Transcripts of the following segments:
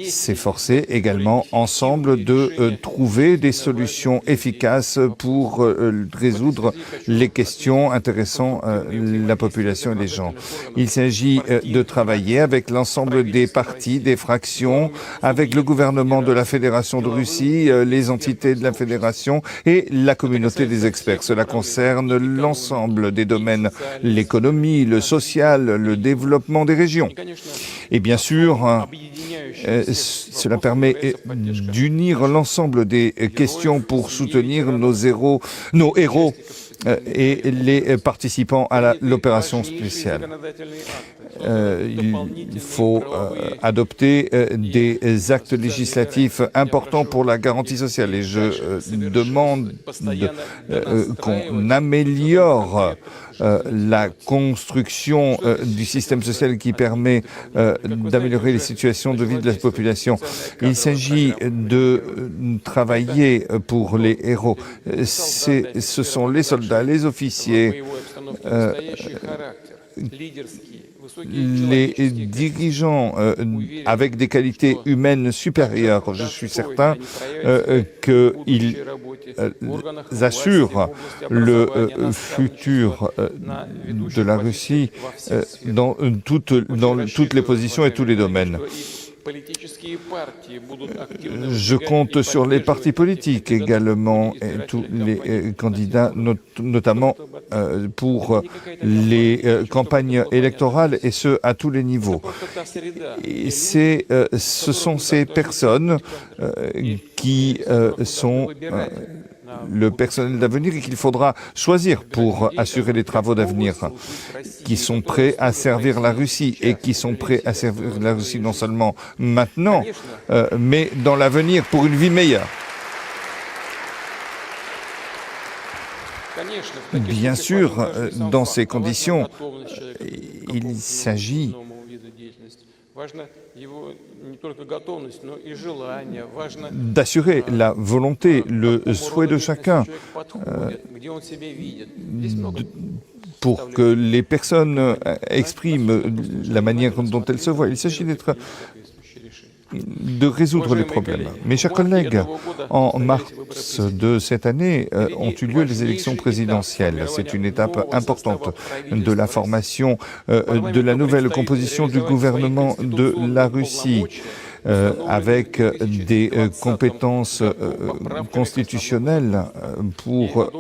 S'efforcer également ensemble de trouver des solutions efficaces pour résoudre les questions intéressant la population et les gens. Il s'agit de travailler avec l'ensemble des partis, des fractions, avec le gouvernement de la Fédération de Russie, les entités de la Fédération et la communauté des experts. Cela concerne l'ensemble des domaines, l'économie, le social, le développement des régions. Et bien sûr, cela permet d'unir l'ensemble des questions pour soutenir nos héros et les participants à l'opération spéciale. Il faut adopter des actes législatifs importants pour la garantie sociale et je demande qu'on améliore la construction du système social qui permet d'améliorer les situations de vie de la population. Il s'agit de travailler pour les héros. Ce sont les soldats, les officiers, les dirigeants avec des qualités humaines supérieures. Je suis certain qu'ils assurent le futur de la Russie dans toutes les positions et tous les domaines. Je compte sur les partis politiques également et tous les candidats, notamment pour les campagnes électorales et ce à tous les niveaux. Et ce sont ces personnes qui sont le personnel d'avenir et qu'il faudra choisir pour assurer les travaux d'avenir, qui sont prêts à servir la Russie et qui sont prêts à servir la Russie non seulement maintenant, mais dans l'avenir pour une vie meilleure. Bien sûr, dans ces conditions, il s'agit d'assurer la volonté, le souhait de chacun pour que les personnes expriment la manière dont elles se voient. Il s'agit de résoudre les problèmes. Mes chers collègues, en mars de cette année ont eu lieu les élections présidentielles. C'est une étape importante de la formation de la nouvelle composition du gouvernement de la Russie. Avec des compétences constitutionnelles pour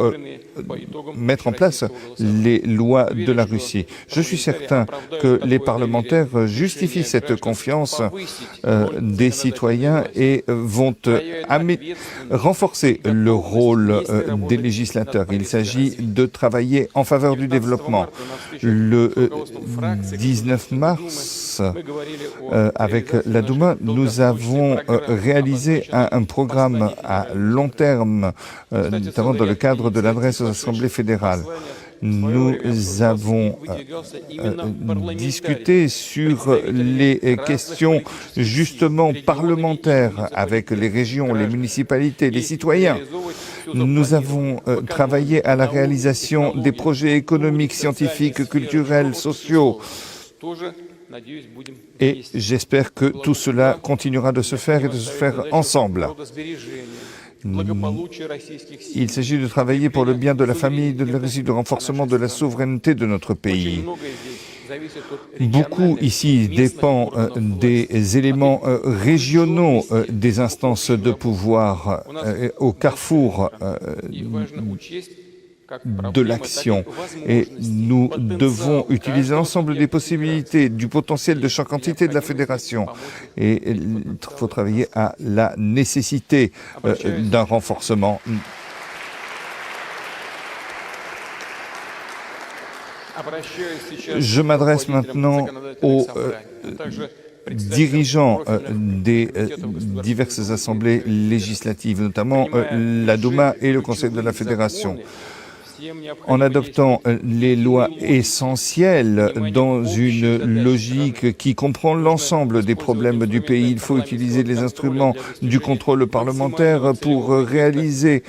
mettre en place les lois de la Russie. Je suis certain que les parlementaires justifient cette confiance des citoyens et vont renforcer le rôle des législateurs. Il s'agit de travailler en faveur du développement. Le 19 mars, avec la Douma, nous avons réalisé un programme à long terme, notamment dans le cadre de l'adresse aux assemblées fédérales. Nous avons discuté sur les questions justement parlementaires avec les régions, les municipalités, les citoyens. Nous avons travaillé à la réalisation des projets économiques, scientifiques, culturels, sociaux. Et j'espère que tout cela continuera de se faire et de se faire ensemble. Il s'agit de travailler pour le bien de la famille, de la Russie, du renforcement de la souveraineté de notre pays. Beaucoup ici dépend des éléments régionaux des instances de pouvoir au carrefour de l'action. Et nous devons utiliser l'ensemble des possibilités, du potentiel de chaque entité de la Fédération. Et il faut travailler à la nécessité d'un renforcement. Je m'adresse maintenant aux dirigeants des diverses assemblées législatives, notamment la Douma et le Conseil de la Fédération. en adoptant les lois essentielles dans une logique qui comprend l'ensemble des problèmes du pays. Il faut utiliser les instruments du contrôle parlementaire pour réaliser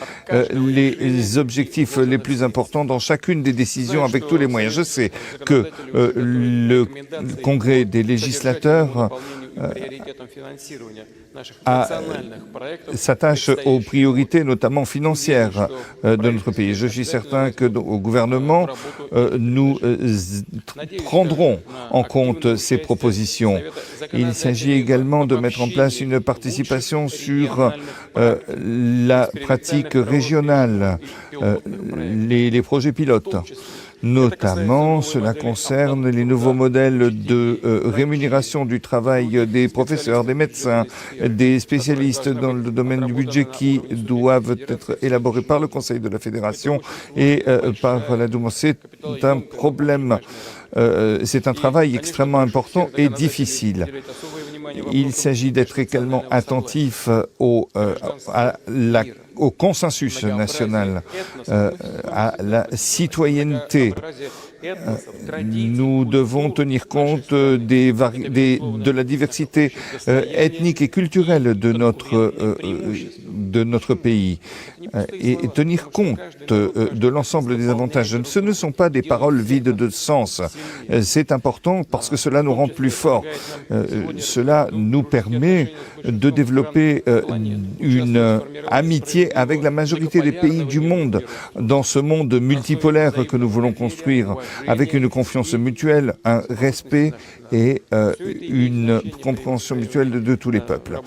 les objectifs les plus importants dans chacune des décisions avec tous les moyens. Je sais que le Congrès des législateurs s'attache aux priorités, notamment financières, de notre pays. Je suis certain qu'au gouvernement, nous prendrons en compte ces propositions. Il s'agit également de mettre en place une participation sur la pratique régionale, les projets pilotes. Notamment, cela concerne les nouveaux modèles de rémunération du travail des professeurs, des médecins, des spécialistes dans le domaine du budget qui doivent être élaborés par le Conseil de la Fédération et par la Douma. C'est un problème, c'est un travail extrêmement important et difficile. Il s'agit d'être également attentif au consensus national, à la citoyenneté. Nous devons tenir compte de la diversité ethnique et culturelle de notre pays et tenir compte de l'ensemble des avantages. Ce ne sont pas des paroles vides de sens. C'est important parce que cela nous rend plus forts. Cela nous permet de développer une amitié avec la majorité des pays du monde dans ce monde multipolaire que nous voulons construire, avec une confiance mutuelle, un respect et une compréhension mutuelle de tous les peuples.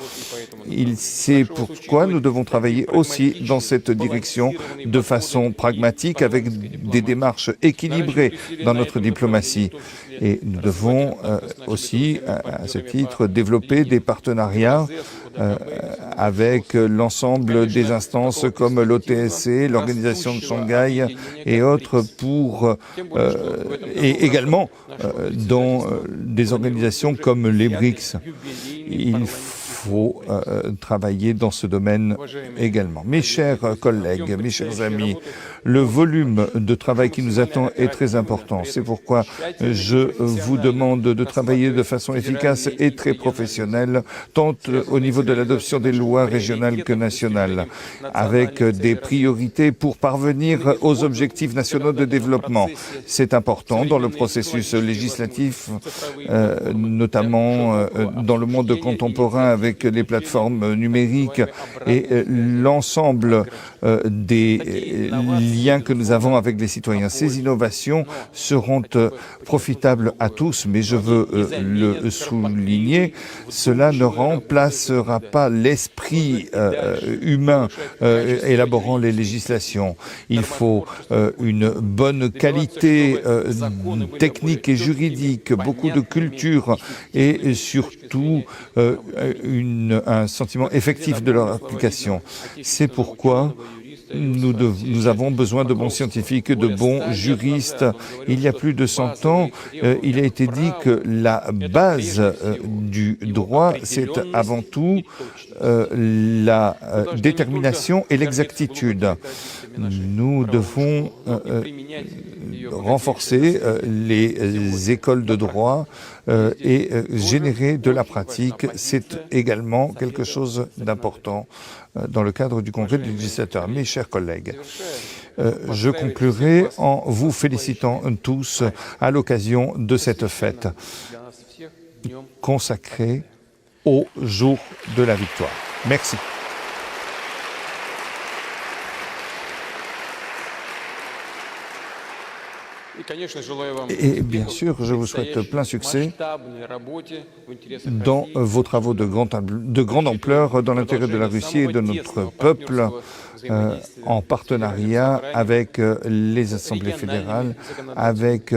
C'est pourquoi nous devons travailler aussi dans cette direction de façon pragmatique, avec des démarches équilibrées dans notre diplomatie. Et nous devons aussi, à ce titre, développer des partenariats avec l'ensemble des instances comme l'OTSC, l'Organisation de Shanghai et autres, et également dans des organisations comme les BRICS. Il faut travailler dans ce domaine également. Mes chers collègues, mes chers amis, le volume de travail qui nous attend est très important. C'est pourquoi je vous demande de travailler de façon efficace et très professionnelle, tant au niveau de l'adoption des lois régionales que nationales, avec des priorités pour parvenir aux objectifs nationaux de développement. C'est important dans le processus législatif, notamment dans le monde contemporain avec les plateformes numériques et l'ensemble des liens que nous avons avec les citoyens. Ces innovations seront profitables à tous, mais je veux le souligner, cela ne remplacera pas l'esprit humain élaborant les législations. Il faut une bonne qualité technique et juridique, beaucoup de culture et surtout un sentiment effectif de leur application. C'est pourquoi nous avons besoin de bons scientifiques, de bons juristes. Il y a plus de 100 ans, il a été dit que la base du droit, c'est avant tout la détermination et l'exactitude. Nous devons renforcer les écoles de droit et générer de la pratique. C'est également quelque chose d'important dans le cadre du Congrès des législateurs. Mes chers collègues, je conclurai en vous félicitant tous à l'occasion de cette fête consacrée au jour de la victoire. Merci. Et bien sûr, je vous souhaite plein succès dans vos travaux de grande ampleur dans l'intérêt de la Russie et de notre peuple, en partenariat avec les assemblées fédérales, avec